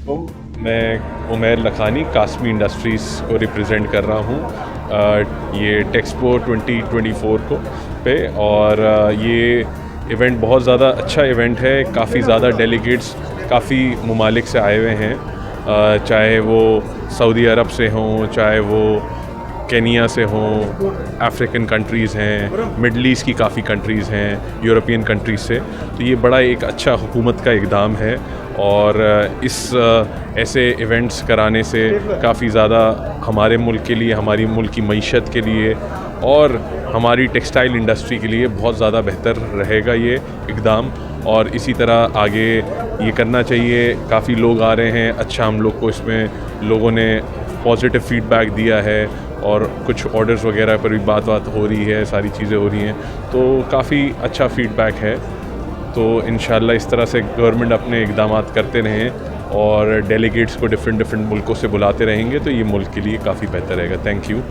मैं उमैर लखानी कास्मी इंडस्ट्रीज़ को रिप्रेजेंट कर रहा हूँ ये टेक्सपो 2024 को पे। और ये इवेंट बहुत ज़्यादा अच्छा इवेंट है। काफ़ी ज़्यादा डेलीगेट्स काफ़ी ममालिक से आए हुए हैं, चाहे वो सऊदी अरब से हों, चाहे वो केनिया से हों, अफ्रीकन कंट्रीज़ हैं, मिडल ईस्ट की काफ़ी कंट्रीज़ हैं, यूरोपियन कंट्रीज़ से। तो ये बड़ा एक अच्छा हुकूमत का इक़दाम है और इस ऐसे इवेंट्स कराने से काफ़ी ज़्यादा हमारे मुल्क के लिए, हमारी मुल्क की मईशत के लिए और हमारी टेक्सटाइल इंडस्ट्री के लिए बहुत ज़्यादा बेहतर रहेगा ये इक़दाम। और इसी तरह आगे ये करना चाहिए। काफ़ी लोग आ रहे हैं, अच्छा हम लोग को इसमें लोगों ने पॉजिटिव फ़ीडबैक दिया है और कुछ ऑर्डर्स वगैरह पर भी बात हो रही है, सारी चीज़ें हो रही हैं, तो काफ़ी अच्छा फ़ीडबैक है। तो इंशाल्लाह इस तरह से गवर्नमेंट अपने इक़दाम करते रहें और डेलीगेट्स को डिफरेंट मुल्कों से बुलाते रहेंगे तो ये मुल्क के लिए काफ़ी बेहतर रहेगा। Thank you.